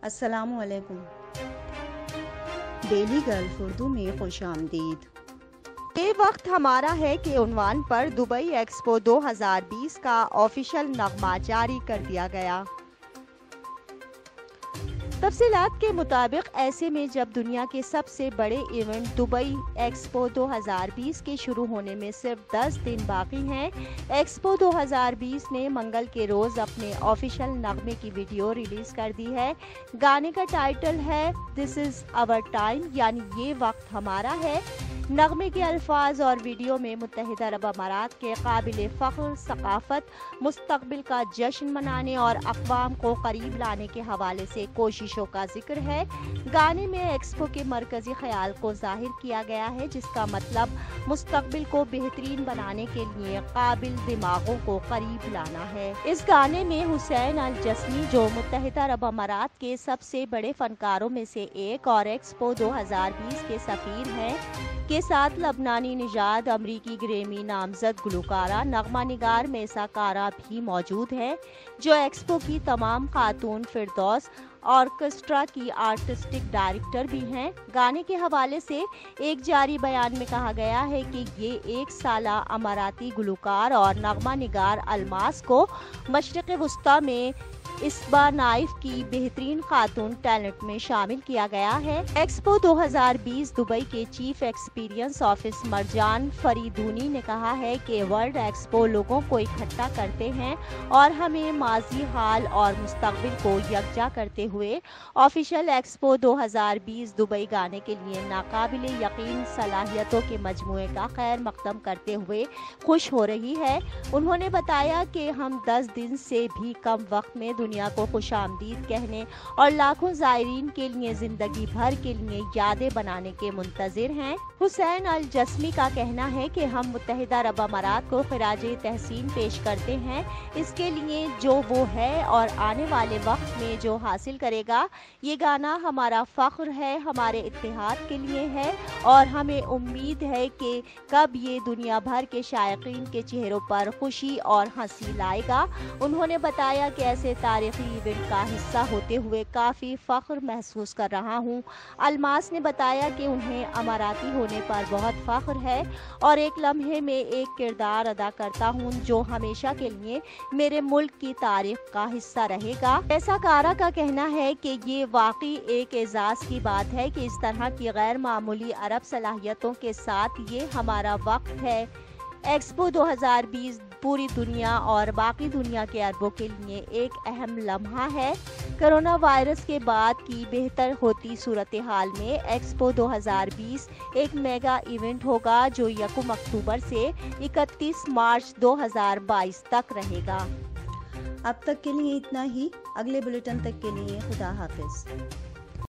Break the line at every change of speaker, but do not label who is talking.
السلام علیکم۔ Daily golf Urdu میں خوش آمدید۔
یہ وقت ہمارا ہے کہ عنوان پر دبئی ایکسپو 2020 کا آفیشیل نغمہ جاری کر دیا گیا۔ تفصیلات کے مطابق ایسے میں جب دنیا کے سب سے بڑے ایونٹ دبئی ایکسپو 2020 کے شروع ہونے میں صرف 10 دن باقی ہیں، ایکسپو 2020 نے منگل کے روز اپنے آفیشیل نغمے کی ویڈیو ریلیز کر دی ہے۔ گانے کا ٹائٹل ہے "دس از آور ٹائم" یعنی یہ وقت ہمارا ہے۔ نغمے کے الفاظ اور ویڈیو میں متحدہ عرب امارات کے قابل فخر ثقافت، مستقبل کا جشن منانے اور اقوام کو قریب لانے کے حوالے سے کوششوں کا ذکر ہے۔ گانے میں ایکسپو کے مرکزی خیال کو ظاہر کیا گیا ہے، جس کا مطلب مستقبل کو بہترین بنانے کے لیے قابل دماغوں کو قریب لانا ہے۔ اس گانے میں حسین الجسمی، جو متحدہ عرب امارات کے سب سے بڑے فنکاروں میں سے ایک اور ایکسپو 2020 کے سفیر ہیں، کے ساتھ لبنانی نژاد امریکی گریمی نامزد گلوکارہ نغمہ نگار میسا کارا بھی موجود ہیں، جو ایکسپو کی تمام خاتون فردوس آرکسٹرا کی آرٹسٹک ڈائریکٹر بھی ہیں۔ گانے کے حوالے سے ایک جاری بیان میں کہا گیا ہے کہ یہ 1 سالہ اماراتی گلوکار اور نغمہ نگار الماس کو مشرق وسطی میں اسبا نائف کی بہترین خاتون ٹیلنٹ میں شامل کیا گیا ہے۔ ایکسپو 2020 دبئی کے چیف ایکسپیرینس آفس مرجان فریدونی نے کہا ہے کہ ورلڈ ایکسپو لوگوں کو اکٹھا کرتے ہیں اور ہمیں ماضی، حال اور مستقبل کو یکجا کرتے ہوئے آفیشیل ایکسپو 2020 دبئی گانے کے لیے ناقابل یقین صلاحیتوں کے مجموعے کا خیر مقدم کرتے ہوئے خوش ہو رہی ہے۔ انہوں نے بتایا کہ ہم 10 دن سے بھی کم وقت میں دنیا کو خوش آمدید کہنے اور لاکھوں زائرین کے لیے زندگی بھر کے لیے یادیں بنانے کے منتظر ہیں۔ حسین الجسمی کا کہنا ہے کہ ہم متحدہ عرب امارات کو خراج تحسین پیش کرتے ہیں، اس کے لیے جو وہ ہے اور آنے والے وقت میں جو حاصل کرے گا۔ یہ گانا ہمارا فخر ہے، ہمارے اتحاد کے لیے ہے اور ہمیں امید ہے کہ کب یہ دنیا بھر کے شائقین کے چہروں پر خوشی اور ہنسی لائے گا۔ انہوں نے بتایا کہ ایسے تاریخی ایونٹ کا حصہ ہوتے ہوئے کافی فخر محسوس کر رہا ہوں۔ الماس نے بتایا کہ انہیں اماراتی ہونے پر بہت فخر ہے اور ایک لمحے میں ایک کردار ادا کرتا ہوں جو ہمیشہ کے لیے میرے ملک کی تاریخ کا حصہ رہے گا۔ میسا کارا کا کہنا ہے کہ یہ واقعی ایک اعزاز کی بات ہے کہ اس طرح کی غیر معمولی عرب صلاحیتوں کے ساتھ یہ ہمارا وقت ہے۔ ایکسپو 2020 پوری دنیا اور باقی دنیا کے عربوں کے لیے ایک اہم لمحہ ہے۔ کرونا وائرس کے بعد کی بہتر ہوتی صورتحال میں ایکسپو 2020 ایک میگا ایونٹ ہوگا جو 1 اکتوبر سے 31 مارچ 2022 تک رہے گا۔
اب تک کے لیے اتنا ہی۔ اگلے بلیٹن تک کے لیے خدا حافظ۔